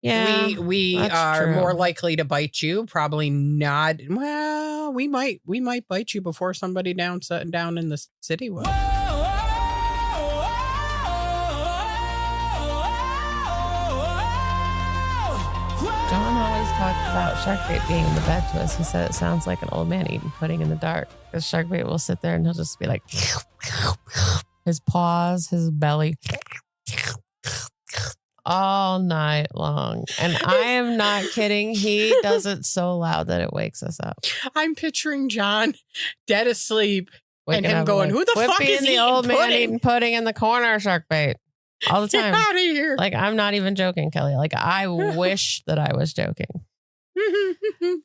Yeah, we that's are true. more likely to bite you. Probably not. Well, we might bite you before somebody down in the city will. John always talks about shark bait being in the bed to us. He said it sounds like an old man eating pudding in the dark. Because shark bait will sit there and he'll just be like, his paws, his belly, all night long. And I am not kidding. He does it so loud that it wakes us up. I'm picturing John dead asleep Waking and him up going, like, "Who the fuck is the eating old man pudding? eating pudding in the corner, shark bait?" All the time. Get out of here. Like, I'm not even joking, Kelly. Like, I wish that I was joking.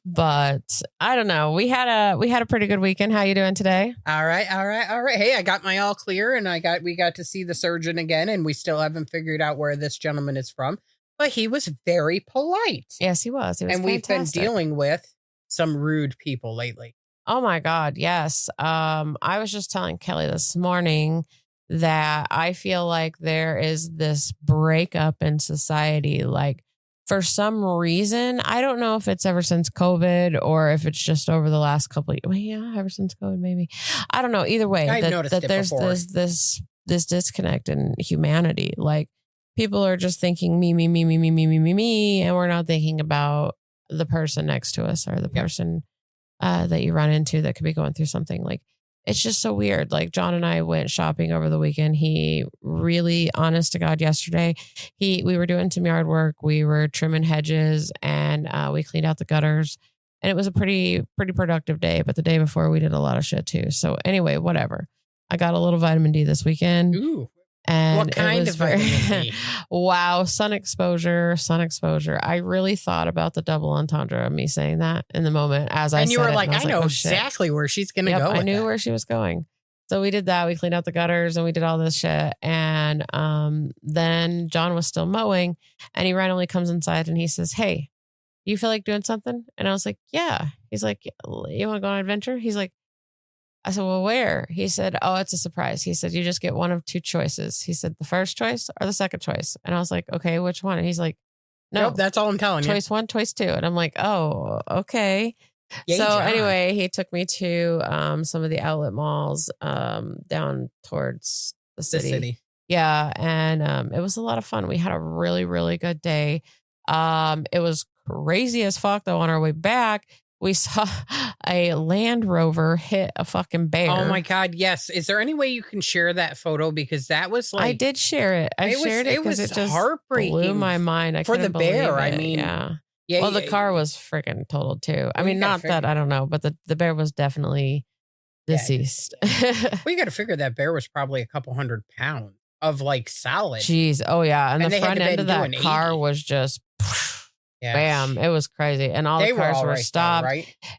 But I don't know. We had a pretty good weekend. How you doing today? All right. Hey, I got my all clear, and we got to see the surgeon again, and we still haven't figured out where this gentleman is from. But he was very polite. Yes, he was. He was and fantastic. We've been dealing with some rude people lately. Oh my God, yes. I was just telling Kelly this morning that I feel like there is this breakup in society. Like, for some reason, I don't know if it's ever since COVID or if it's just over the last couple of years. Well, yeah, ever since COVID, maybe. I don't know. Either way, I've noticed that it there's before. this disconnect in humanity. Like, people are just thinking me, and we're not thinking about the person next to us or the person that you run into that could be going through something. Like, it's just so weird. Like, John and I went shopping over the weekend. He really, honest to God, yesterday, we were doing some yard work. We were trimming hedges and we cleaned out the gutters. And it was a pretty productive day. But the day before, we did a lot of shit too. So anyway, whatever. I got a little vitamin D this weekend. Ooh. And what kind of vitamin D? Wow, sun exposure. I really thought about the double entendre of me saying that in the moment as I said it. And you were like, I know oh, exactly where she's going to go. I knew where she was going. So we did that. We cleaned out the gutters and we did all this shit. And then John was still mowing and he randomly comes inside and he says, "Hey, you feel like doing something?" And I was like, "Yeah." He's like, "You want to go on an adventure?" He's like, I said, "Well, where?" He said, "Oh, it's a surprise." He said, "You just get one of two choices." He said, "The first choice or the second choice." And I was like, "Okay, which one?" And he's like, "No, nope, that's all I'm telling you. Choice 1, choice 2." And I'm like, "Oh, okay." Yay, so John. Anyway, he took me to some of the outlet malls down towards the city. Yeah. And it was a lot of fun. We had a really, really good day. It was crazy as fuck though. On our way back, we saw a Land Rover hit a fucking bear. Oh my God, yes. Is there any way you can share that photo? Because that was like... I did share it. I shared it because it just heartbreaking. Blew my mind. I for the bear, I mean... Yeah. Well, the car was freaking totaled too. I mean, not that, I don't know, but the bear was definitely deceased. Well, you got to figure that bear was probably a couple 100 pounds of like solid. Jeez. Oh yeah. And the front end of that car 80. was just... Yes. Bam. It was crazy. And all the cars were stopped.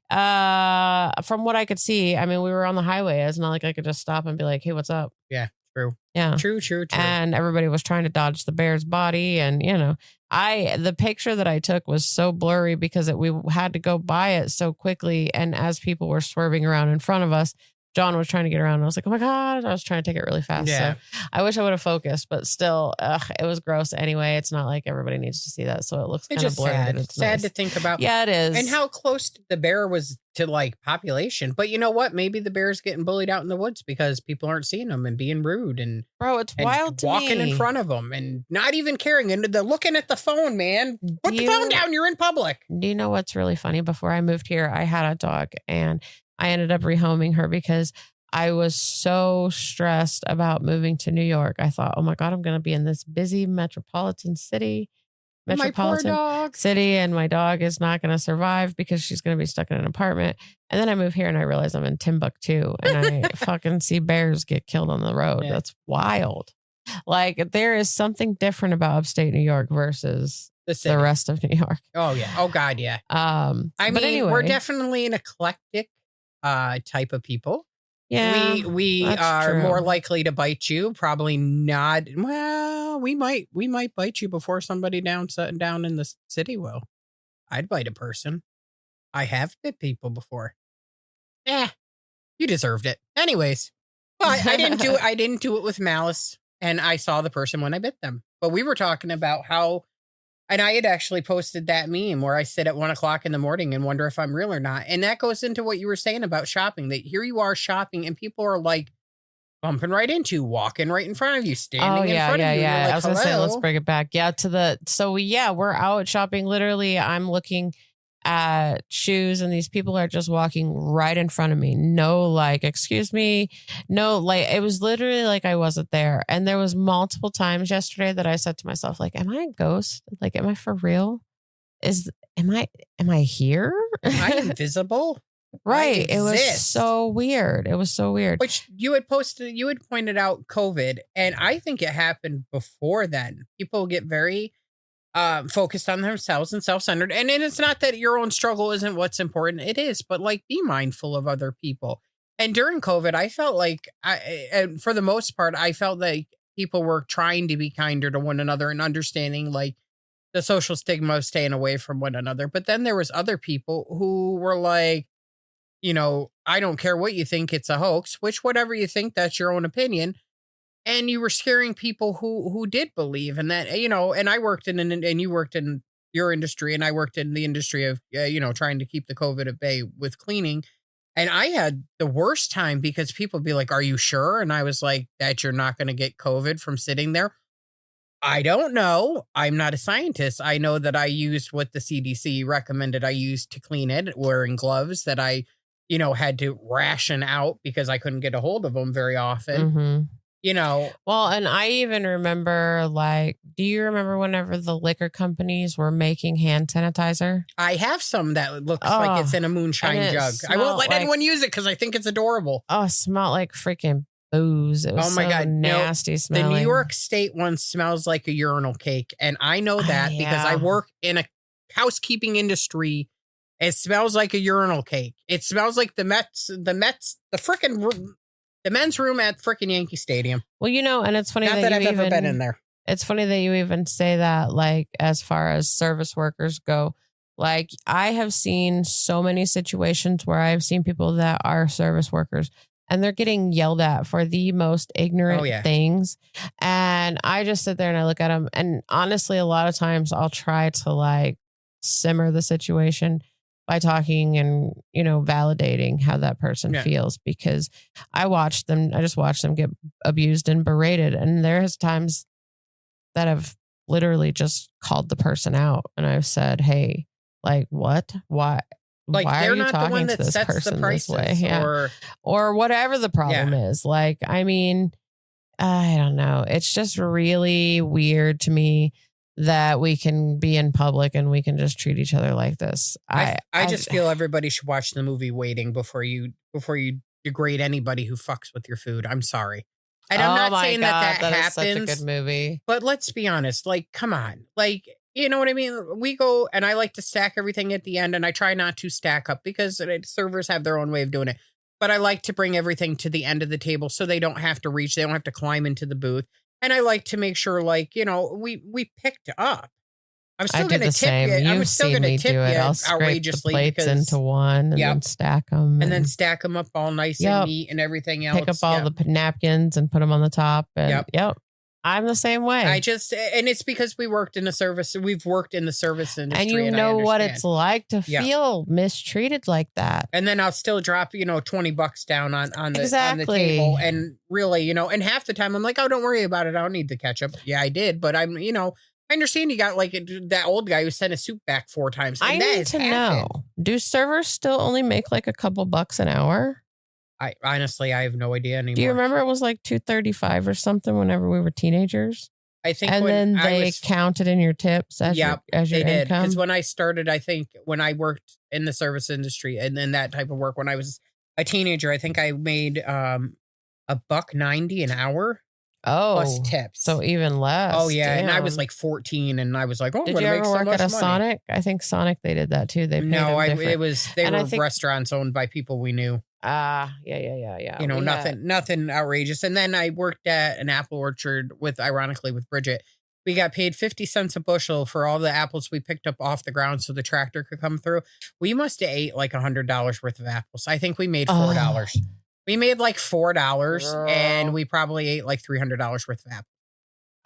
Though, right? From what I could see, I mean, we were on the highway. It's not like I could just stop and be like, "Hey, what's up?" Yeah, true. Yeah. True. And everybody was trying to dodge the bear's body. And, the picture that I took was so blurry because we had to go by it so quickly. And as people were swerving around in front of us, John was trying to get around. And I was like, "Oh my God." I was trying to take it really fast. Yeah. So I wish I would have focused, but still, it was gross anyway. It's not like everybody needs to see that. So it looks kind of blurred. Sad. And it's sad nice to think about. Yeah, it is. And how close the bear was to like population. But you know what? Maybe the bear's getting bullied out in the woods because people aren't seeing them and being rude and it's wild to walking me. in front of them and not even caring. And they're looking at the phone, man. Put the phone down. You're in public. Do you know what's really funny? Before I moved here, I had a dog and I ended up rehoming her because I was so stressed about moving to New York. I thought, "Oh my God, I'm going to be in this busy metropolitan city, and my dog is not going to survive because she's going to be stuck in an apartment." And then I move here and I realize I'm in Timbuktu and I fucking see bears get killed on the road. Yeah. That's wild. Like, there is something different about upstate New York versus the rest of New York. Oh yeah. Oh God. Yeah. Anyway, we're definitely an eclectic type of people. Yeah, we are true. More likely to bite you. Probably not. Well, we might bite you before somebody down in the city will. I'd bite a person. I have bit people before. You deserved it. Anyways, but I didn't do it. I didn't do it with malice, and I saw the person when I bit them. But we were talking about how And I had actually posted that meme where I sit at 1:00 in the morning and wonder if I'm real or not. And that goes into what you were saying about shopping, that here you are shopping and people are like bumping right into you, walking right in front of you, standing in front of you. Yeah. You're like, I was going to say, let's hello. bring it back. Yeah. We're out shopping. Literally, I'm looking at shoes and these people are just walking right in front of me. No, like, excuse me. No, like, it was literally like I wasn't there. And there was multiple times yesterday that I said to myself, like, am I a ghost? Like, am I for real? Am I here? Am I invisible? Right. It was so weird. Which you had pointed out COVID, and I think it happened before then. People get very focused on themselves and self-centered. And it's not that your own struggle isn't what's important. It is, but like be mindful of other people. And during COVID, I felt like and for the most part, I felt like people were trying to be kinder to one another and understanding like the social stigma of staying away from one another. But then there was other people who were like, I don't care what you think, it's a hoax, which whatever you think, that's your own opinion. And you were scaring people who did believe. And that, and I worked and you worked in your industry and I worked in the industry of, trying to keep the COVID at bay with cleaning. And I had the worst time because people be like, are you sure? And I was like, that you're not going to get COVID from sitting there? I don't know. I'm not a scientist. I know that I used what the CDC recommended I use to clean it, wearing gloves that I, had to ration out because I couldn't get a hold of them very often. Mm-hmm. Well, and I even remember, like, do you remember whenever the liquor companies were making hand sanitizer? I have some that looks like it's in a moonshine jug. I won't let anyone use it because I think it's adorable. Oh, it smelled like freaking booze. It was God, nasty smelling. The New York State one smells like a urinal cake. And I know that because I work in a housekeeping industry. It smells like a urinal cake. It smells like the men's room at frickin' Yankee Stadium. Well, and it's funny not that I've ever been in there. It's funny that you even say that, like, as far as service workers go. Like, I have seen so many situations where I've seen people that are service workers and they're getting yelled at for the most ignorant things. And I just sit there and I look at them. And honestly, a lot of times I'll try to like simmer the situation by talking and, validating how that person feels, because I just watched them get abused and berated. And there's times that I've literally just called the person out and I've said, hey, like, what? Why? Like, why they're are you not talking the one that to this sets person the prices this way? Yeah. Or whatever the problem is. Like, I mean, I don't know. It's just really weird to me that we can be in public and we can just treat each other like this. I just feel everybody should watch the movie Waiting before you degrade anybody who fucks with your food. I'm sorry. And I'm not saying that happens. That is such a good movie. But let's be honest. Like, come on. Like, you know what I mean? We go and I like to stack everything at the end, and I try not to stack up because servers have their own way of doing it. But I like to bring everything to the end of the table so they don't have to reach. They don't have to climb into the booth. And I like to make sure, like, we picked up. I'm still going to tip you. I'm still going to tip you outrageously. I'll scrape the plates into one and then stack them. And then stack them up all nice and neat and everything else. Pick up all the napkins and put them on the top. And I'm the same way. And it's because we've worked in the service industry. And you know what it's like to feel mistreated like that. And then I'll still drop, $20 down on the table. And really, and half the time I'm like, oh, don't worry about it. I don't need the ketchup. Yeah, I did. But I'm, I understand you got like that old guy who sent a soup back 4 times. I need to know, do servers still only make like a couple bucks an hour? I have no idea anymore. Do you remember it was like $2.35 or something whenever we were teenagers? I think, and then they counted in your tips as your income. Because when I started, I think when I worked in the service industry and then that type of work, when I was a teenager, I think I made $1.90 an hour. Oh, plus tips. So even less. Oh yeah, and I was like 14, and I was like, "Oh, did you ever work at a Sonic?" I think Sonic they did that too. They they were restaurants owned by people we knew. Yeah. Nothing outrageous. And then I worked at an apple orchard with Bridget. We got paid 50 cents a bushel for all the apples we picked up off the ground so the tractor could come through. We must have ate like $100 worth of apples. I think we made $4. We made like $4 and we probably ate like $300 worth of apples.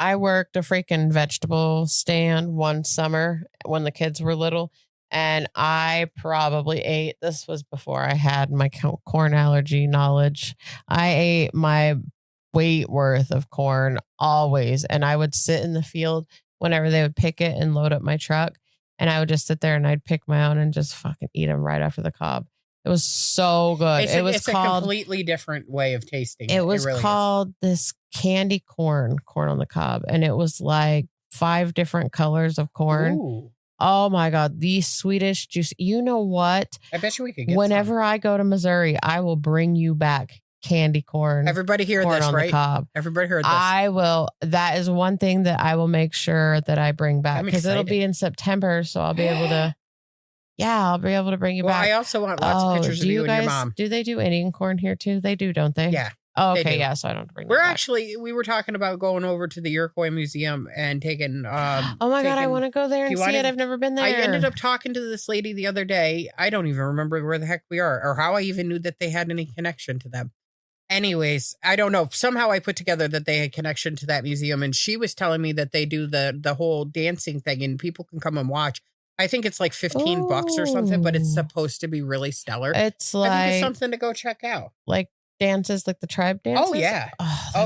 I worked a freaking vegetable stand one summer when the kids were little, and I probably ate, this was before I had my corn allergy knowledge. I ate my weight worth of corn always. And I would sit in the field whenever they would pick it and load up my truck. And I would just sit there and I'd pick my own and just fucking eat them right after the cob. It was so good. It's a completely different way of tasting. It was really called this candy corn on the cob. And it was like 5 different colors of corn. Ooh. Oh my God. The Swedish juice. You know what? I bet you we could get Whenever I go to Missouri, I will bring you back candy corn. Everybody hear this, on right? The cob. Everybody heard this. I will. That is one thing that I will make sure that I bring back because it'll be in September. So I'll be able to. Yeah, I'll be able to bring you back. I also want lots of pictures of you and your mom. Do they do Indian corn here too? They do, don't they? Yeah. Oh, okay. Yeah. So I don't have to bring. We were talking about going over to the Iroquois Museum and taking. Oh my God, I want to go there and see it. I've never been there. I ended up talking to this lady the other day. I don't even remember where the heck we are or how I even knew that they had any connection to them. Anyways, I don't know. Somehow I put together that they had connection to that museum, and she was telling me that they do the whole dancing thing, and people can come and watch. I think it's like $15 or something, but it's supposed to be really stellar. It's I think it's something to go check out. Like dances, like the tribe dances. Oh yeah,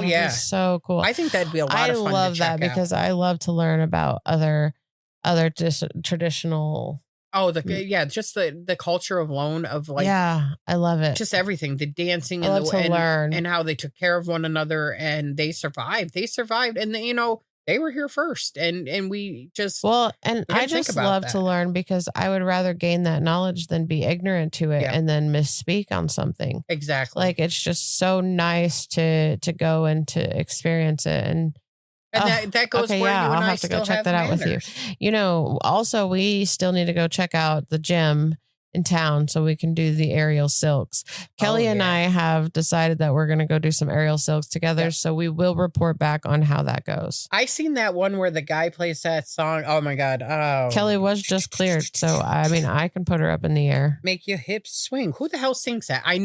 yeah, so cool. I think that'd be a lot of fun. I love that because I love to learn about other traditional. Oh, just the culture alone of like. Yeah, I love it. Just everything, the dancing and learn and how they took care of one another and they survived. And they were here first, and we just I just love to learn because I would rather gain that knowledge than be ignorant to it and then misspeak on something. Exactly. Like it's just so nice to go and to experience it and that goes where you and I'll I have to go check that manners. out with you. Also we still need to go check out the gym in town so we can do the aerial silks. Kelly and I have decided that we're going to go do some aerial silks together. Yep. So we will report back on how that goes. I seen that one where the guy plays that song. Oh my God. Oh. Kelly was just cleared. So I mean, I can put her up in the air. Make your hips swing. Who the hell sings that? I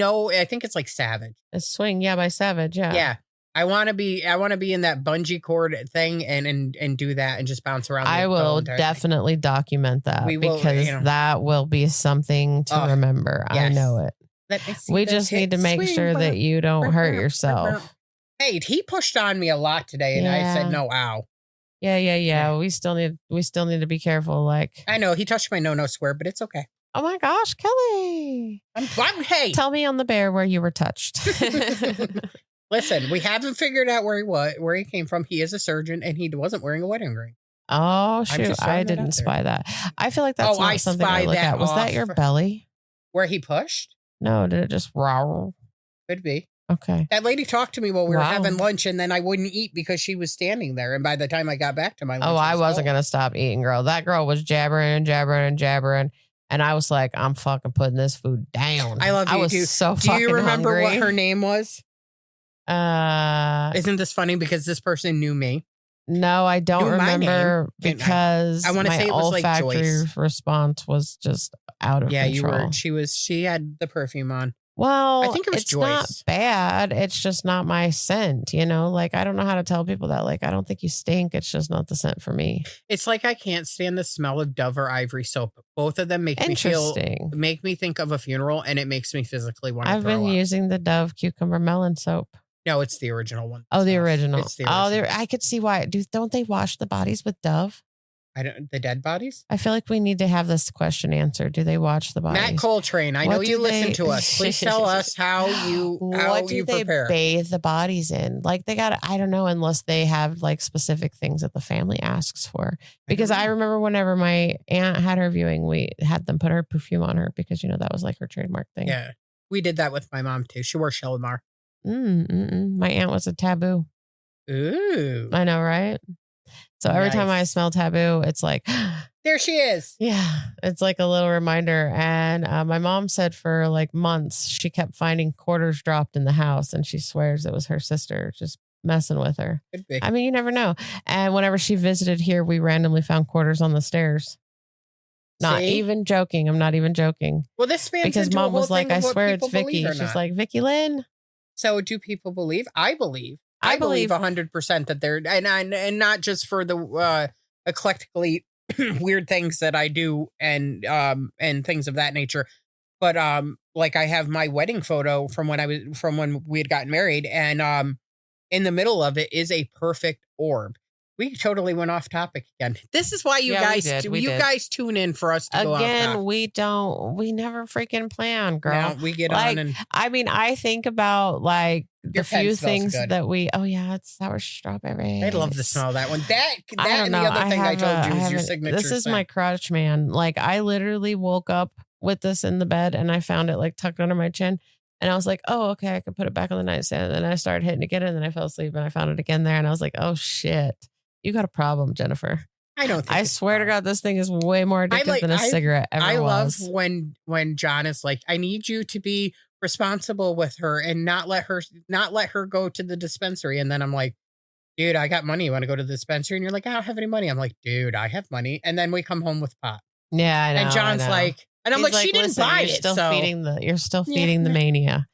think it's like Savage. It's Swing. Yeah. By Savage. Yeah. Yeah. I want to be in that bungee cord thing and do that and just bounce around. I will definitely document that because that will be something to remember. Yes. I know it. Let me see we just need to make sure that you don't hurt yourself. Hey, he pushed on me a lot today and I said, no, ow. Yeah. We still need to be careful. Like I know he touched my no swear, but it's okay. Oh my gosh, Kelly. Hey, tell me on the bear where you were touched. Listen, we haven't figured out where he came from. He is a surgeon, and he wasn't wearing a wedding ring. Oh shoot! I didn't spy that. I feel like that's not something I look at. Was that your belly? Where he pushed? No, did it just roll? Could be. Okay. That lady talked to me while we were having lunch, and then I wouldn't eat because she was standing there. And by the time I got back to my lunch, I wasn't gonna stop eating, girl. That girl was jabbering, and I was like, I'm fucking putting this food down. I love you. I was so fucking hungry. Do you remember what her name was? Isn't this funny because this person knew me? No, I don't remember because I want to say it was olfactory like Joyce. Response was just out of control. She had the perfume on. Well, I think it was Joyce. Not bad. It's just not my scent, Like I don't know how to tell people that. Like I don't think you stink. It's just not the scent for me. It's like I can't stand the smell of Dove or Ivory soap. Both of them make me think of a funeral, and it makes me physically want to. I've been using the Dove cucumber melon soap. No, it's the original one. Oh, the original. It's the original. I could see why. Don't they wash the bodies with Dove? The dead bodies? I feel like we need to have this question answered. Do they wash the bodies? Matt Coltrane, I know you listen to us. Please tell us how you prepare. They bathe the bodies in? Like I don't know, unless they have like specific things that the family asks for. Because I remember whenever my aunt had her viewing, we had them put her perfume on her because that was like her trademark thing. Yeah, we did that with my mom too. She wore Shalimar. My aunt was a taboo. Ooh. I know, right? So every time I smell taboo, it's like, there she is. Yeah. It's like a little reminder. And my mom said for like months, she kept finding quarters dropped in the house. And she swears it was her sister just messing with her. Could be. I mean, you never know. And whenever she visited here, we randomly found quarters on the stairs. Not even joking. I'm not even joking. Well, this spans because Mom was like, I swear it's Vicky. She's like, Vicky Lynn. So do people believe? I believe I believe 100% that they're, and not just for the eclectically weird things that I do and things of that nature, but like I have my wedding photo from when we had gotten married, and in the middle of it is a perfect orb. We totally went off topic again. This is why you guys tune in for us to go off topic. We never freaking plan, girl. No, we get like, on and I mean, I think about like the few things good. that it's sour strawberry. I love the smell of that one. That and the other thing I told you is your signature. This is my crotch, man. Like, I literally woke up with this in the bed and I found it like tucked under my chin. And I was like, oh, okay, I could put it back on the nightstand. And then I started hitting it again, and then I fell asleep and I found it again there. And I was like, oh shit, you got a problem, Jennifer. I don't think I swear to God, this thing is way more addictive than a cigarette ever was. I love when John is like, I need you to be responsible with her and not let her go to the dispensary. And then I'm like, dude, I got money. You want to go to the dispensary? And you're like, I don't have any money. I'm like, dude, I have money. And then we come home with pot. Yeah, I know. And John's like, and I'm like, she didn't buy it. You're still feeding the mania.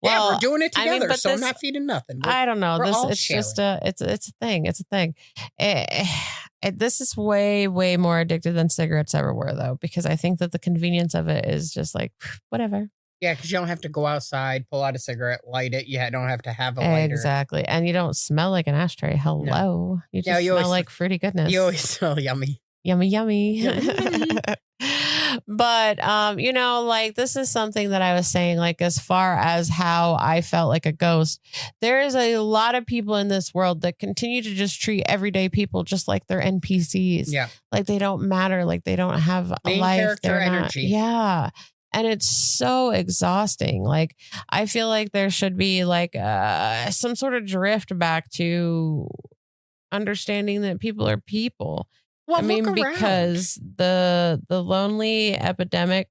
Well, yeah, we're doing it together, so I'm not feeding nothing. I don't know. It's a thing. It's a thing. This is way, way more addictive than cigarettes ever were, though, because I think that the convenience of it is just like, whatever. Yeah, because you don't have to go outside, pull out a cigarette, light it. You don't have to have a lighter. Exactly. And you don't smell like an ashtray. Hello. No. You just smell like fruity goodness. You always smell yummy. Yummy, yummy. But, like, this is something that I was saying, like, as far as how I felt like a ghost, there is a lot of people in this world that continue to just treat everyday people just like they're NPCs. Yeah. Like, they don't matter. Like, they don't have a life. Character energy. Yeah. And it's so exhausting. Like, I feel like there should be like some sort of drift back to understanding that people are people. Well, I mean, because the lonely epidemic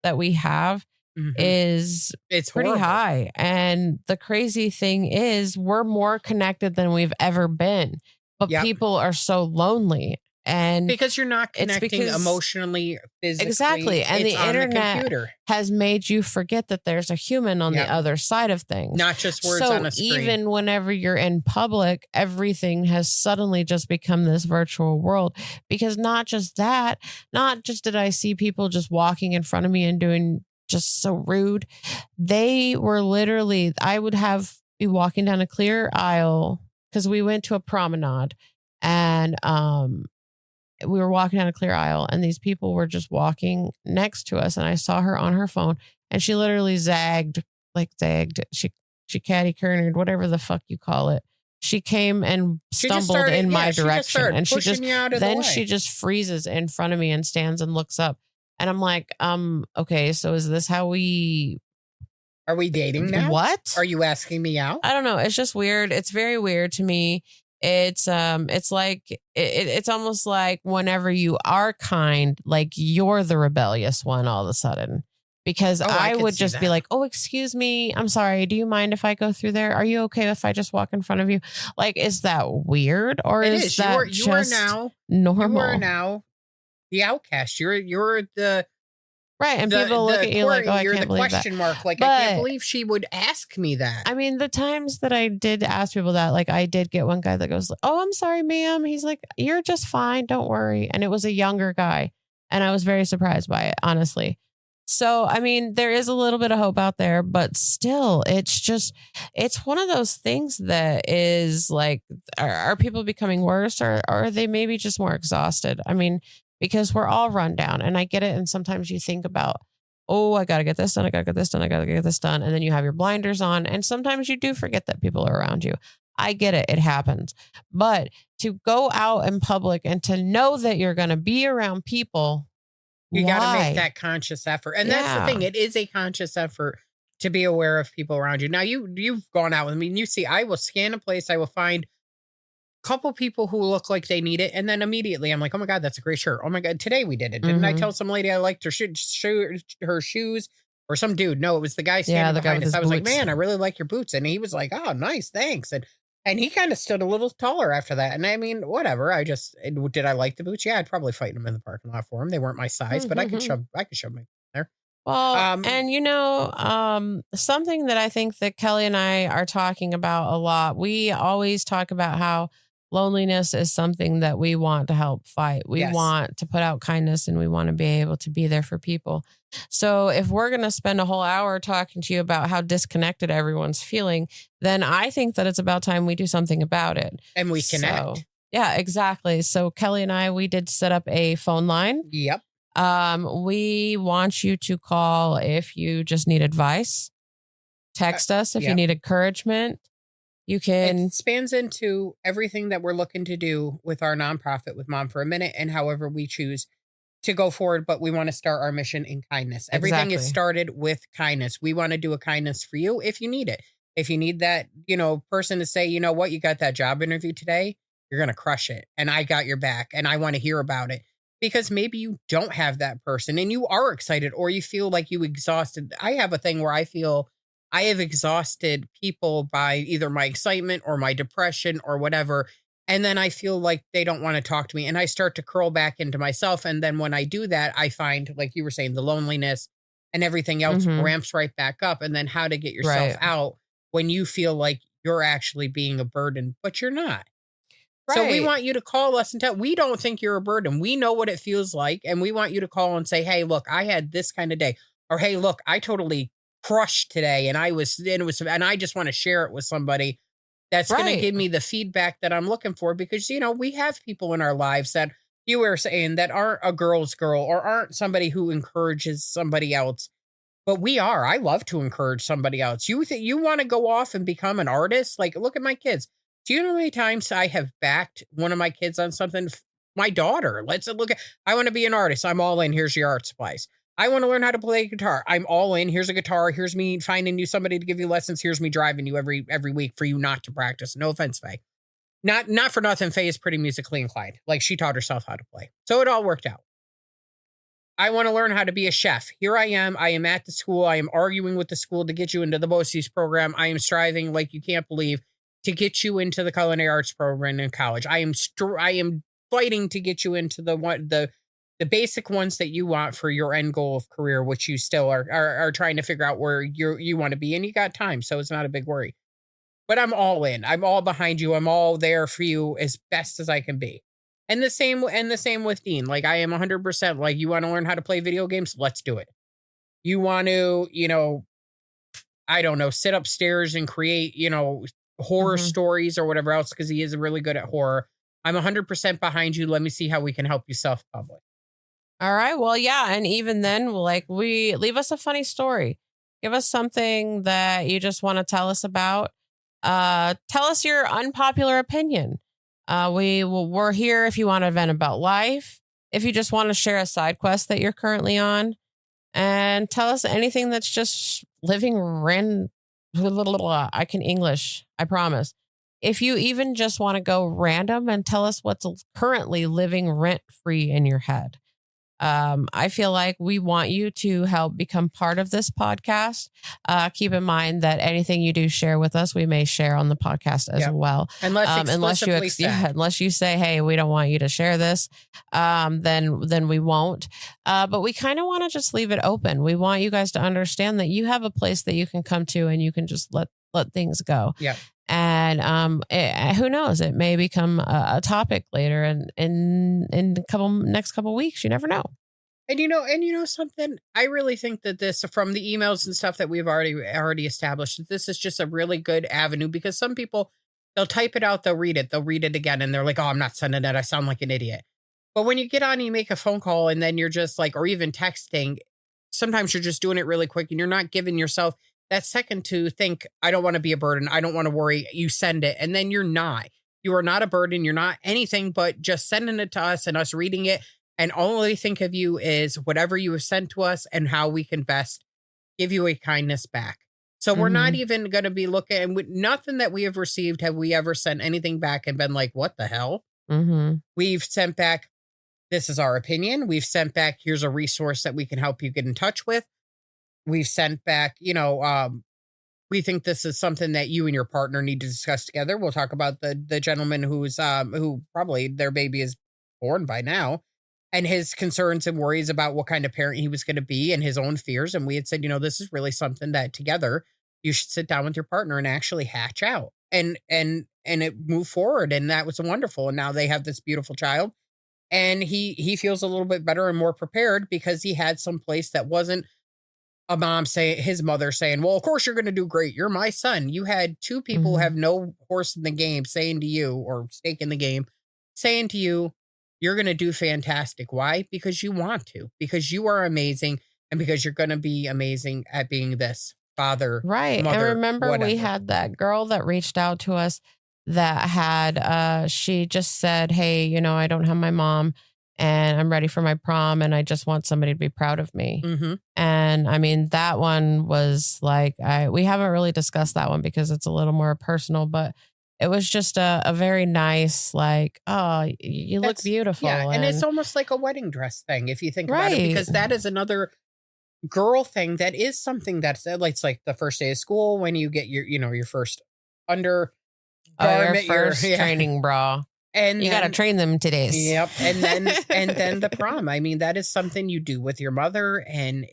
that we have it's pretty horrible. high. And the crazy thing is we're more connected than we've ever been. But people are so lonely. And because you're not connecting emotionally, physically. Exactly. And the internet has made you forget that there's a human on the other side of things. Not just words on a screen. Even whenever you're in public, everything has suddenly just become this virtual world. Because not just did I see people just walking in front of me and doing just so rude. They were literally, I would be walking down a clear aisle because we went to a promenade, and we were walking down a clear aisle, and these people were just walking next to us. And I saw her on her phone, and she literally zagged. She catty-cornered, whatever the fuck you call it. She came and stumbled in my direction, and she just freezes in front of me and stands and looks up. And I'm like, okay, so is this how are we dating now? What? Are you asking me out? I don't know. It's just weird. It's very weird to me. It's like it's almost like whenever you are kind, like you're the rebellious one all of a sudden. Because I would just be like, oh, excuse me, I'm sorry, do you mind if I go through there? Are you okay if I just walk in front of you? Like, is that weird, or is that you are now normal? You are now the outcast. You're the right, and people look at you like, oh, I can't believe that. Question mark. Like, I can't believe she would ask me that. I mean, the times that I did ask people that, like, I did get one guy that goes, oh, I'm sorry, ma'am. He's like, you're just fine. Don't worry. And it was a younger guy. And I was very surprised by it, honestly. So, I mean, there is a little bit of hope out there, but still, it's one of those things that is like, are people becoming worse, or are they maybe just more exhausted? I mean, because we're all run down, and I get it. And sometimes you think about, oh, I got to get this done. I got to get this done. I got to get this done. And then you have your blinders on. And sometimes you do forget that people are around you. I get it. It happens. But to go out in public and to know that you're going to be around people, you got to make that conscious effort. And that's the thing. It is a conscious effort to be aware of people around you. Now, you've gone out with me, and you see, I will scan a place. I will find couple people who look like they need it, and then immediately I'm like, oh my God, that's a great shirt. Oh my God, today we did it. Didn't I tell some lady I liked her shoes, or some dude? No, it was the guy standing behind us. I was like, man, I really like your boots. And he was like, oh, nice, thanks. And he kind of stood a little taller after that. And I mean, whatever. Did I like the boots? Yeah, I'd probably fight him in the parking lot for him. They weren't my size, but I could shove my there. Well, and something that I think that Kelly and I are talking about a lot, we always talk about how loneliness is something that we want to help fight. We Yes. want to put out kindness and we want to be able to be there for people. So if we're going to spend a whole hour talking to you about how disconnected everyone's feeling, then I think that it's about time we do something about it. And we connect. So, yeah, exactly. So Kelly and I, we did set up a phone line. Yep. We want you to call if you just need advice. Text us if you need encouragement. You can. It spans into everything that we're looking to do with our nonprofit with Mom for a Minute and however we choose to go forward. But we want to start our mission in kindness. Everything is started with kindness. We want to do a kindness for you if you need it. If you need that, person to say, you know what, you got that job interview today, you're going to crush it. And I got your back and I want to hear about it. Because maybe you don't have that person and you are excited or you feel like you exhausted. I have a thing where I feel I have exhausted people by either my excitement or my depression or whatever. And then I feel like they don't want to talk to me and I start to curl back into myself. And then when I do that, I find, like you were saying, the loneliness and everything else ramps right back up. And then how to get yourself out when you feel like you're actually being a burden, but you're not. So we want you to call us and tell, we don't think you're a burden. We know what it feels like. And we want you to call and say, hey, look, I had this kind of day. Or, hey, look, I totally crushed today. And and I just want to share it with somebody that's going to give me the feedback that I'm looking for. Because, we have people in our lives that you were saying that aren't a girl's girl or aren't somebody who encourages somebody else. But we are. I love to encourage somebody else. You want to go off and become an artist? Like, look at my kids. Do you know how many times I have backed one of my kids on something? My daughter, I want to be an artist. I'm all in. Here's your art supplies. I want to learn how to play guitar. I'm all in. Here's a guitar. Here's me finding you somebody to give you lessons. Here's me driving you every week for you not to practice. No offense, Faye. Not for nothing. Faye is pretty musically inclined. Like she taught herself how to play. So it all worked out. I want to learn how to be a chef. Here I am. I am at the school. I am arguing with the school to get you into the BOCES program. I am striving like you can't believe to get you into the culinary arts program in college. I am fighting to get you into the basic ones that you want for your end goal of career, which you still are trying to figure out where you want to be. And you got time, so it's not a big worry. But I'm all in. I'm all behind you. I'm all there for you as best as I can be. And the same with Dean. Like I am 100% like, you want to learn how to play video games? Let's do it. You want to, I don't know, sit upstairs and create, horror stories or whatever else, because he is really good at horror. I'm 100% behind you. Let me see how we can help you self-publish. All right. Well, yeah. And even then, we leave us a funny story. Give us something that you just want to tell us about. Tell us your unpopular opinion. We're here if you want to vent about life. If you just want to share a side quest that you're currently on, and tell us anything that's just living I can English, I promise. If you even just want to go random and tell us what's currently living rent free in your head. I feel like we want you to help become part of this podcast. Keep in mind that anything you do share with us, we may share on the podcast as well. Unless you say, hey, we don't want you to share this, then we won't. But we kind of want to just leave it open. We want you guys to understand that you have a place that you can come to and you can just let things go. Yeah. And who knows? It may become a topic later in next couple weeks. You never know. And you know something. I really think that this, from the emails and stuff that we've already established, this is just a really good avenue, because some people, they'll type it out, they'll read it again, and they're like, "Oh, I'm not sending it. I sound like an idiot." But when you get on and you make a phone call, and then you're just like, or even texting, sometimes you're just doing it really quick, and you're not giving yourself that second to think, I don't want to be a burden. I don't want to worry. You send it. And then you're not. You are not a burden. You're not anything but just sending it to us and us reading it. And all we think of you is whatever you have sent to us and how we can best give you a kindness back. So we're not even going to be looking, and with nothing that we have received have we ever sent anything back and been like, what the hell? We've sent back, this is our opinion. We've sent back, here's a resource that we can help you get in touch with. We've sent back, we think this is something that you and your partner need to discuss together. We'll talk about the gentleman who probably their baby is born by now. and his concerns and worries about what kind of parent he was going to be and his own fears. And we had said, this is really something that together you should sit down with your partner and actually hatch out and it move forward. And that was wonderful. And now they have this beautiful child, and he feels a little bit better and more prepared because he had some place that wasn't a mom saying, his mother saying, well, of course you're going to do great. You're my son. You had two people who have no horse in the game saying to you, or stake in the game, saying to you, you're going to do fantastic. Why? Because you want to, because you are amazing, and because you're going to be amazing at being this father. Right. Mother, and remember, whatever. we had that girl that reached out to us that had, she just said, hey, I don't have my mom and I'm ready for my prom and I just want somebody to be proud of me. Mm-hmm. And I mean, that one was like, we haven't really discussed that one because it's a little more personal, but it was just a very nice, like, oh, you look beautiful. Yeah. And it's almost like a wedding dress thing, if you think about it, because that is another girl thing that is something that's like, it's like the first day of school when you get your first undergarment, your first training bra. And you got to train them today. Yep. And then the prom. I mean, that is something you do with your mother. And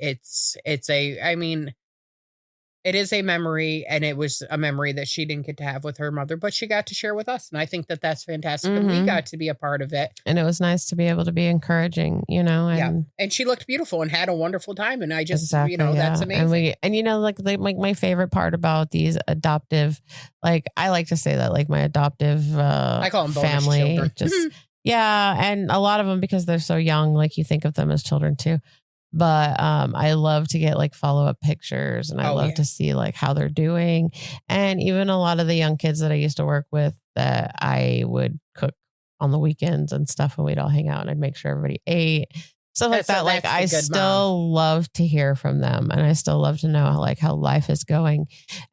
it is a memory, and it was a memory that she didn't get to have with her mother, but she got to share with us. And I think that that's fantastic. And we got to be a part of it. And it was nice to be able to be encouraging, and and she looked beautiful and had a wonderful time. And I just, that's amazing. And like my favorite part about these adoptive, like I like to say that, like my adoptive, I call them family, bonus children. And a lot of them, because they're so young, like you think of them as children too. But I love to get like follow-up pictures, and I love to see like how they're doing. And even a lot of the young kids that I used to work with, that I would cook on the weekends and stuff, and we'd all hang out and I'd make sure everybody ate. Stuff like that. Like I still love to hear from them, and I still love to know how life is going.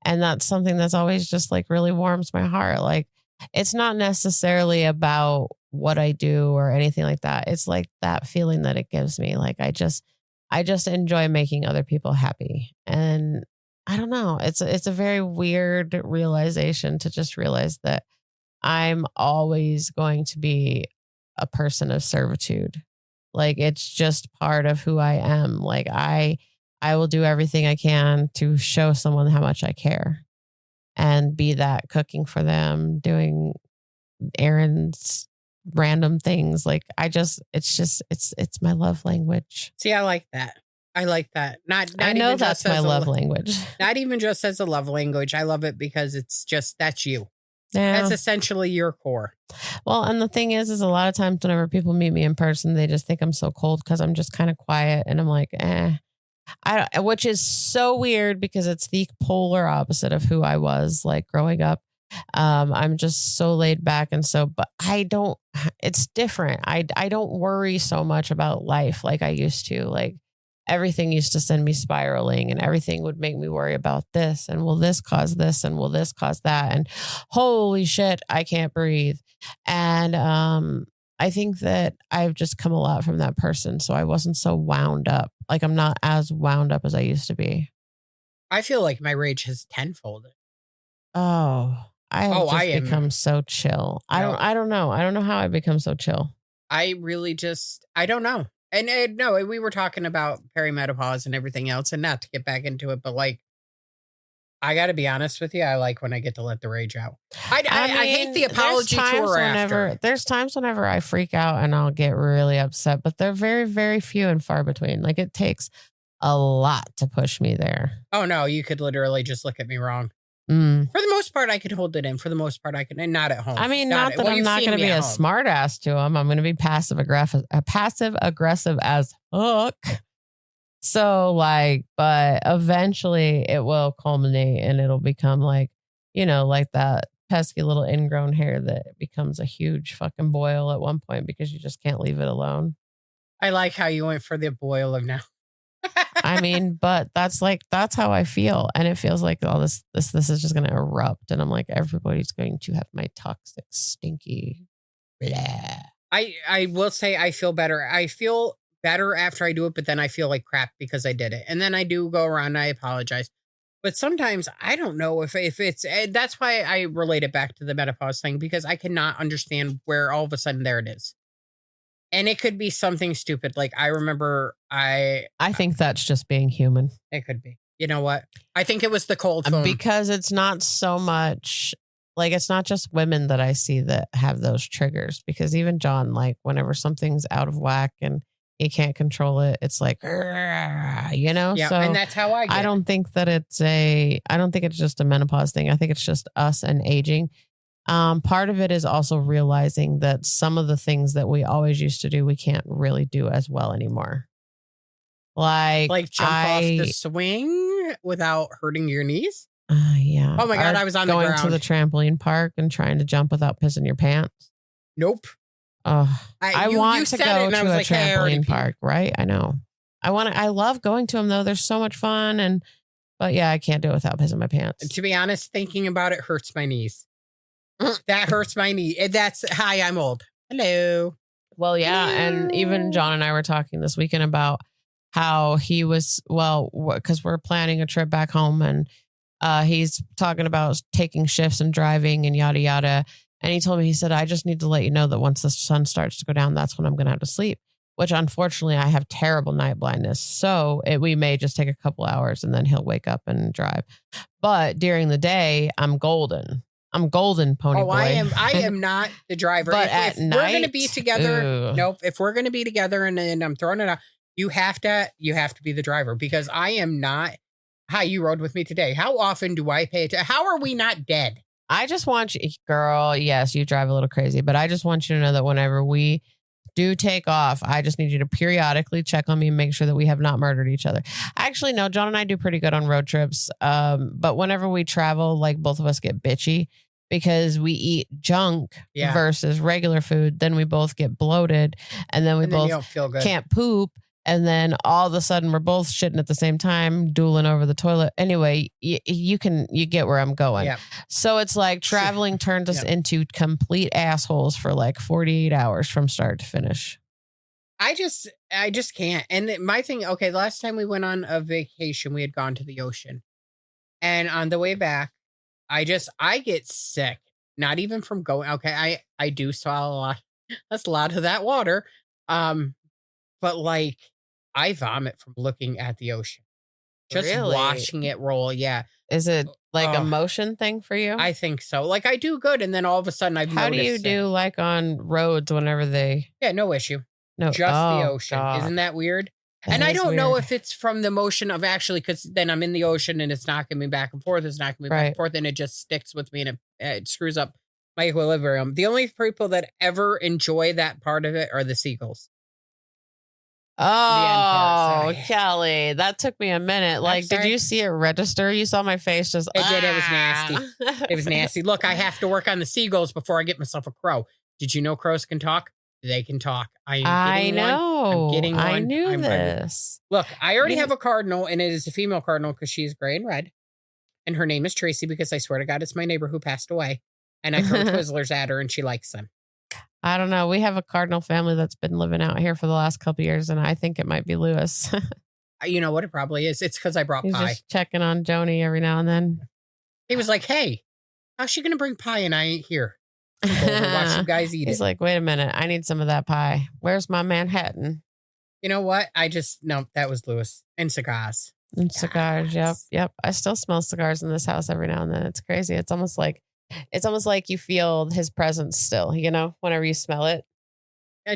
And that's something that's always just like really warms my heart. Like it's not necessarily about what I do or anything like that. It's like that feeling that it gives me. Like I just enjoy making other people happy. And I don't know, it's a very weird realization to just realize that I'm always going to be a person of servitude. Like it's just part of who I am. Like I will do everything I can to show someone how much I care, and be that cooking for them, doing errands, random things. Like it's my love language. See, I like that. Not I know that's my love language. Not even just as a love language. I love it because it's just, that's you. Yeah. That's essentially your core. Well, and the thing is a lot of times whenever people meet me in person, they just think I'm so cold because I'm just kind of quiet, and I'm like, which is so weird because it's the polar opposite of who I was like growing up. I'm just so laid back, and but it's different. I don't worry so much about life like I used to. Like everything used to send me spiraling, and everything would make me worry about this, and will this cause this, and will this cause that, and holy shit, I can't breathe. And I think that I've just come a lot from that person, so I wasn't so wound up. Like I'm not as wound up as I used to be. I feel like my rage has tenfolded. Oh, I have become so chill. I don't know. I don't know how I become so chill. I really I don't know. And no, we were talking about perimenopause and everything else, and not to get back into it, but like, I got to be honest with you. I like when I get to let the rage out. I hate the apology tour after. There's times whenever I freak out and I'll get really upset, but they're very, very few and far between. Like it takes a lot to push me there. Oh no, you could literally just look at me wrong. For the most part, I could hold it in. For the most part, I can, and not at home. I mean, not that I'm not going to be a smart ass to him. I'm going to be passive aggressive as fuck. So like, but eventually it will culminate and it'll become like, like that pesky little ingrown hair that becomes a huge fucking boil at one point because you just can't leave it alone. I like how you went for the boil of now. I mean, but that's how I feel. And it feels like all this is just going to erupt. And I'm like, everybody's going to have my toxic, stinky, blah. I will say I feel better. I feel better after I do it, but then I feel like crap because I did it. And then I do go around and I apologize. But sometimes I don't know if it's, that's why I relate it back to the menopause thing, because I cannot understand where all of a sudden there it is. And it could be something stupid. Like I remember I think that's just being human. It could be. You know what? I think it was the cold phone. Because it's not so much like it's not just women that I see that have those triggers. Because even John, like whenever something's out of whack and he can't control it, it's like, you know? Yeah, so and that's how I get I don't think it's just a menopause thing. I think it's just us and aging. Part of it is also realizing that some of the things that we always used to do, we can't really do as well anymore. Like jump off the swing without hurting your knees. Yeah. Oh my God, I was on the ground. Going to the trampoline park and trying to jump without pissing your pants. Nope. I want to go to a trampoline park, right? I know. I love going to them though. They're so much fun. But yeah, I can't do it without pissing my pants. To be honest, thinking about it hurts my knees. That hurts my knee. That's hi, I'm old. Hello. Well, yeah. Hello. And even John and I were talking this weekend about how he was, because we're planning a trip back home and he's talking about taking shifts and driving and yada, yada. And he told me, he said, I just need to let you know that once the sun starts to go down, that's when I'm going to have to sleep, which unfortunately I have terrible night blindness. So we may just take a couple hours and then he'll wake up and drive. But during the day, I'm golden. I'm golden, pony boy. I am not the driver. But if night, we're going to be together, nope. If we're going to be together and I'm throwing it out, you have to be the driver because I am not. Hi, you rode with me today. How often do I pay attention? How are we not dead? I just want you, girl. Yes, you drive a little crazy, but I just want you to know that whenever we do take off, I just need you to periodically check on me and make sure that we have not murdered each other. Actually, no, John and I do pretty good on road trips. But whenever we travel, like both of us get bitchy because we eat junk versus regular food. Then we both get bloated and then both don't feel good. Can't poop. And then all of a sudden we're both shitting at the same time, dueling over the toilet. Anyway, you get where I'm going. Yeah. So it's like traveling turns us into complete assholes for like 48 hours from start to finish. I just can't. And my thing, okay, last time we went on a vacation, we had gone to the ocean. And on the way back, I get sick. Not even from going, okay, I do swallow a lot. That's a lot of that water. But like, I vomit from looking at the ocean. Just watching it roll. Yeah. Is it like a motion thing for you? I think so. Like I do good. And then all of a sudden I've How do you do like on roads whenever they... Yeah, no issue. No. Just the ocean. God. Isn't that weird? That and I don't know if it's from the motion of actually, because then I'm in the ocean and it's knocking me back and forth. It's knocking me back and forth and it just sticks with me and it screws up my equilibrium. The only people that ever enjoy that part of it are the seagulls. Oh, Kelly, that took me a minute. Like, did you see it register? You saw my face just... It did. It was nasty. It was nasty. Look, I have to work on the seagulls before I get myself a crow. Did you know crows can talk? They can talk. I know. I'm getting one. I knew this. Look, I already have a cardinal, and it is a female cardinal because she's gray and red. And her name is Tracy because I swear to God, it's my neighbor who passed away. And I throw Twizzlers at her, and she likes them. I don't know. We have a cardinal family that's been living out here for the last couple of years, and I think it might be Lewis. You know what? It probably is. It's because I brought He's pie. Just checking on Joni every now and then. He was like, "Hey, how's she gonna bring pie and I ain't here? Watch you guys eat it." He's like, "Wait a minute, I need some of that pie. Where's my Manhattan?" You know what? No, that was Lewis and cigars. And cigars. Yep. I still smell cigars in this house every now and then. It's crazy. It's almost like you feel his presence still, you know, whenever you smell it. A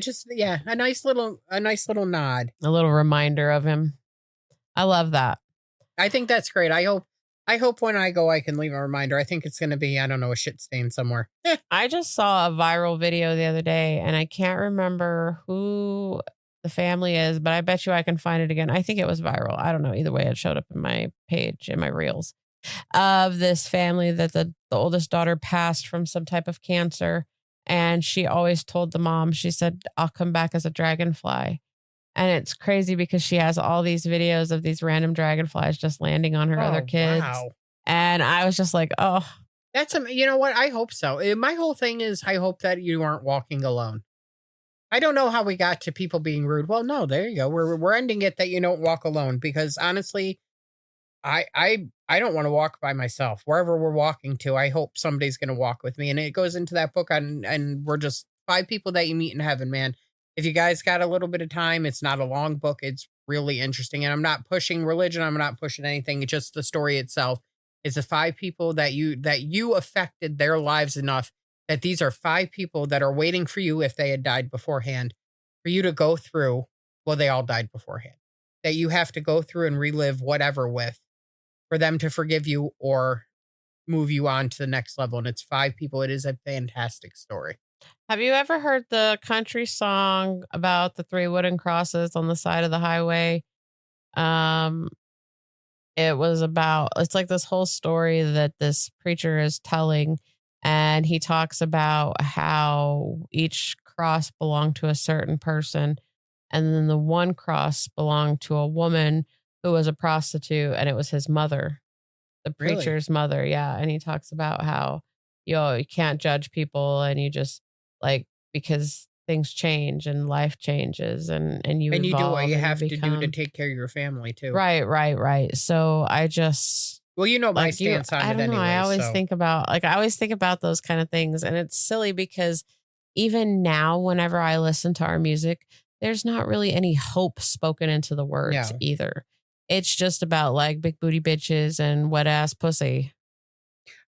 nice little nod. A little reminder of him. I love that. I think that's great. I hope when I go, I can leave a reminder. I think it's going to be, I don't know, a shit stain somewhere. I just saw a viral video the other day and I can't remember who the family is, but I bet you I can find it again. I think it was viral. I don't know. Either way, it showed up in my page, in my reels, of this family that the oldest daughter passed from some type of cancer. And she always told the mom, she said, "I'll come back as a dragonfly." And it's crazy because she has all these videos of these random dragonflies just landing on her other kids. Wow. And I was just like, oh. You know what? I hope so. My whole thing is I hope that you aren't walking alone. I don't know how we got to people being rude. Well, no, there you go. We're ending it that you don't walk alone because honestly, I don't want to walk by myself. Wherever we're walking to, I hope somebody's going to walk with me. And it goes into that book and we're just 5 people that you meet in heaven, man. If you guys got a little bit of time, it's not a long book. It's really interesting. And I'm not pushing religion. I'm not pushing anything. It's just the story itself. It's the 5 people that you affected their lives enough that these are 5 people that are waiting for you if they had died beforehand for you to go through. Well, they all died beforehand. That you have to go through and relive whatever with for them to forgive you or move you on to the next level. And it's 5 people. It is a fantastic story. Have you ever heard the country song about the 3 wooden crosses on the side of the highway? It's like this whole story that this preacher is telling, and he talks about how each cross belonged to a certain person, and then the one cross belonged to a woman who was a prostitute, and it was his mother, the Really? preacher's mother. Yeah. And he talks about how, you can't judge people, and you just because things change and life changes and you And you do evolve what you and have to do to become- take care of your family too. Right. So I just, Well, you know my stance on I it don't know. anyway. I always so. think about those kind of things, and it's silly because even now, whenever I listen to our music, there's not really any hope spoken into the words No. either. It's just about like big booty bitches and wet ass pussy.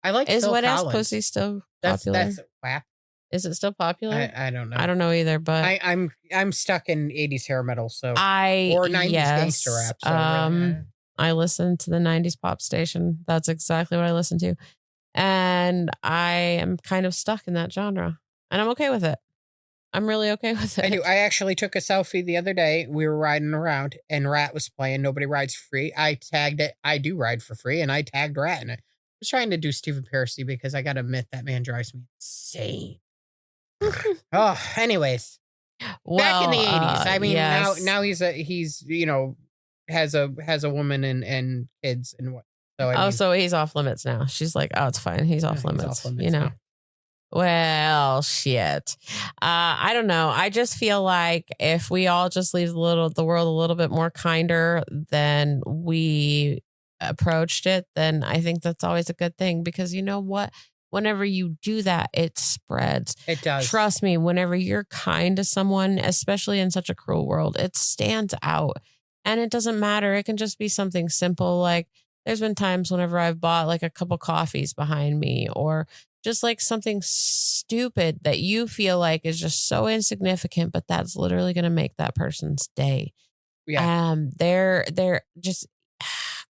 I like Is Phil wet ass Collins. pussy still That's popular? WAP. Is it still popular? I don't know. I don't know either, but I'm stuck in 80s hair metal, so or 90s yes, gangster rap. So really, I listen to the 90s pop station. That's exactly what I listen to. And I am kind of stuck in that genre. And I'm okay with it. I'm really okay with it. I do. I actually took a selfie the other day. We were riding around and Rat was playing Nobody Rides for Free. I tagged it. I do ride for free, and I tagged Rat in it. I was trying to do Stephen Pearcy because I got to admit that man drives me insane. Oh, anyways. Back in the 80s. I mean, yes. now he's has a woman and kids and what. So I mean, so he's off limits now. She's like, oh, it's fine. He's off limits. now. Well, shit. I don't know. I just feel like if we all just leave the world a little bit more kinder than we approached it, then I think that's always a good thing, because you know what? Whenever you do that, it spreads. It does. Trust me, whenever you're kind to someone, especially in such a cruel world, it stands out. And it doesn't matter. It can just be something simple. Like there's been times whenever I've bought like a couple coffees behind me, or just like something stupid that you feel like is just so insignificant, but that's literally going to make that person's day. Yeah. They're just,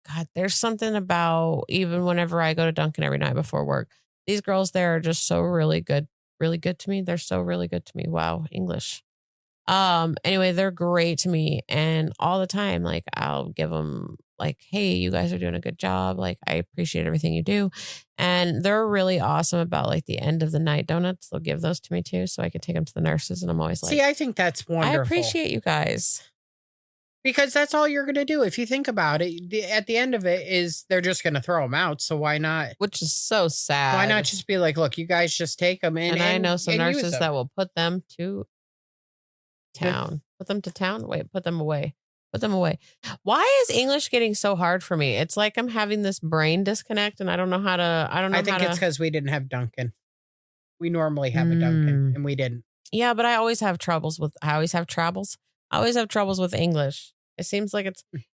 God, there's something about, even whenever I go to Dunkin' every night before work, these girls there are just so really good to me. They're so really good to me. Wow. English. Anyway, they're great to me. And all the time, like I'll give them like, hey, you guys are doing a good job. Like I appreciate everything you do. And they're really awesome about like the end of the night donuts. They'll give those to me too, so I can take them to the nurses. And I'm always like, see, I think that's wonderful. I appreciate you guys. Because that's all you're going to do. If you think about it, at the end of it is they're just going to throw them out. So why not? Which is so sad. Why not just be like, look, you guys just take them and I know some and use nurses them. that will put them to town. Put them to town? Wait, put them away. Put them away. Why is English getting so hard for me? It's like I'm having this brain disconnect, and I don't know how to. I think it's because we didn't have Dunkin'. We normally have a Dunkin', and we didn't. Yeah, but I always have troubles with. I always have troubles with English. It seems like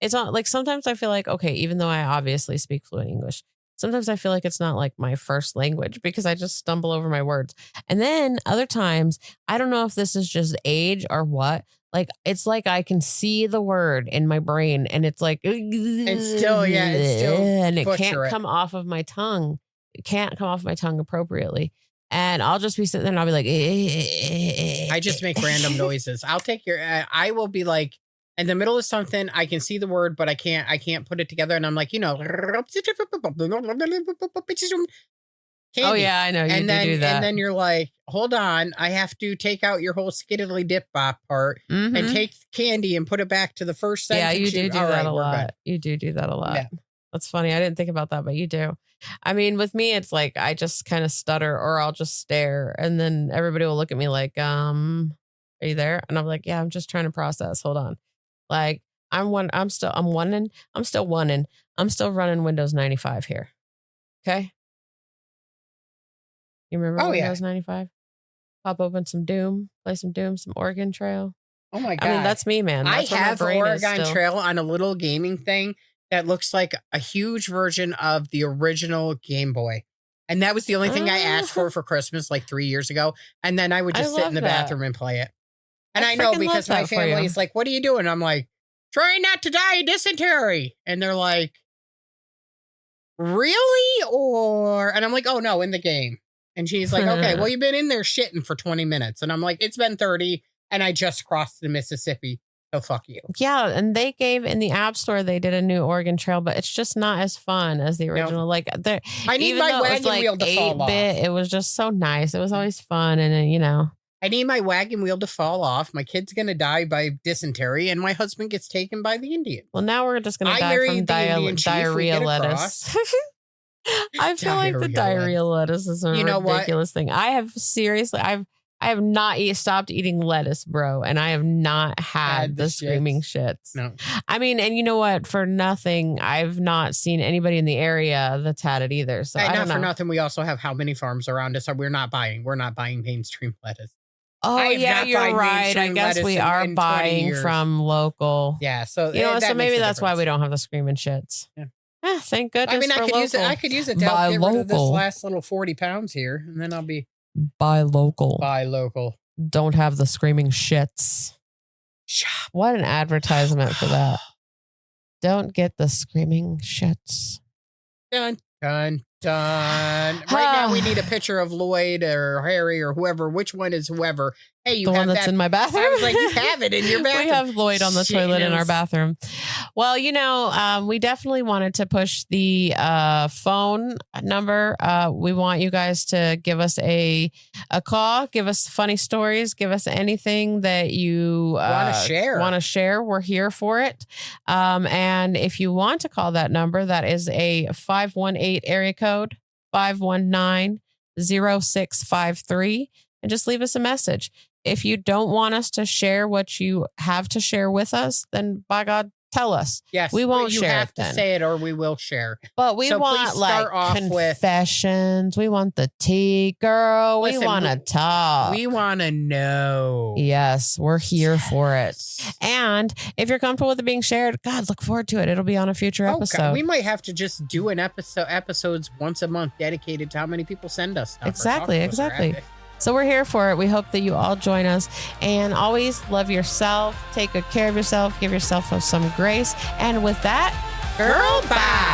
it's not like, sometimes I feel like, okay, even though I obviously speak fluent English, sometimes I feel like it's not like my first language because I just stumble over my words. And then other times, I don't know if this is just age or what. Like, it's like I can see the word in my brain, and it's like, and still, and it can't come off of my tongue. It can't come off my tongue appropriately. And I'll just be sitting there and I'll be like, I just make random noises. I'll take I will be like, in the middle of something, I can see the word, but I can't put it together. And I'm like, candy. Oh yeah, I know. You do that. And then you're like, hold on, I have to take out your whole skiddly dip bop part and take candy and put it back to the first sentence. Yeah, you do that a lot. You do that a lot. Yeah. That's funny. I didn't think about that, but you do. I mean, with me, it's like I just kind of stutter, or I'll just stare, and then everybody will look at me like, "Are you there?" And I'm like, "Yeah, I'm just trying to process. Hold on." Like I'm still running Windows 95 here. Okay. You remember Windows 95? Pop open some Doom, play some Doom, some Oregon Trail. Oh my God. I mean, that's me, man. That's I where my have brain is Oregon still. Trail on a little gaming thing that looks like a huge version of the original Game Boy. And that was the only thing I asked for Christmas like 3 years ago. And then I would just sit in the bathroom and play it. And I know because my family is like, what are you doing? I'm like, trying not to die of dysentery. And they're like, really? And I'm like, oh no, in the game. And she's like, okay, well, you've been in there shitting for 20 minutes. And I'm like, it's been 30 and I just crossed the Mississippi. So fuck you. Yeah. And they gave in the App Store, they did a new Oregon Trail, but it's just not as fun as the original. No. Like, I need my wagon wheel to fall off. It was just so nice. It was always fun. And I need my wagon wheel to fall off. My kid's going to die by dysentery, and my husband gets taken by the Indian. Well, now we're just going to die from diarrhea lettuce. I feel like the diarrhea lettuce is a ridiculous thing. I have not stopped eating lettuce, bro, and I have not had the screaming shits. No. I mean, and you know what? For nothing, I've not seen anybody in the area that's had it either. So I don't know. For nothing, we also have how many farms around us? We're not buying mainstream lettuce. Oh, yeah, you're right. I guess we are buying from local. Yeah, so so maybe that's why we don't have the screaming shits. Yeah. Thank goodness. I mean, I could use it to help get rid of this last little 40 pounds here, and then I'll be buy local. Buy local. Don't have the screaming shits. Shop. What an advertisement for that. Don't get the screaming shits. Dun, dun, dun. Right now, we need a picture of Lloyd or Harry or whoever. Which one is whoever? Hey, you the have one that's that. in my bathroom. I was like, you have it in your bathroom. We have Lloyd on the toilet in our bathroom. Well, we definitely wanted to push the phone number. We want you guys to give us a call, give us funny stories, give us anything that you want to share. We're here for it. And if you want to call that number, that is a 518 area code 519-0653, and just leave us a message. If you don't want us to share what you have to share with us, then by God, tell us. Yes, we won't share. You have to say it, or we will share. But we want confessions. We want the tea, girl. We want to talk. We want to know. Yes, we're here for it. And if you're comfortable with it being shared, God, look forward to it. It'll be on a future episode. God, we might have to just do an episodes once a month dedicated to how many people send us stuff. Exactly. So we're here for it. We hope that you all join us, and always love yourself. Take good care of yourself. Give yourself some grace. And with that, girl, bye.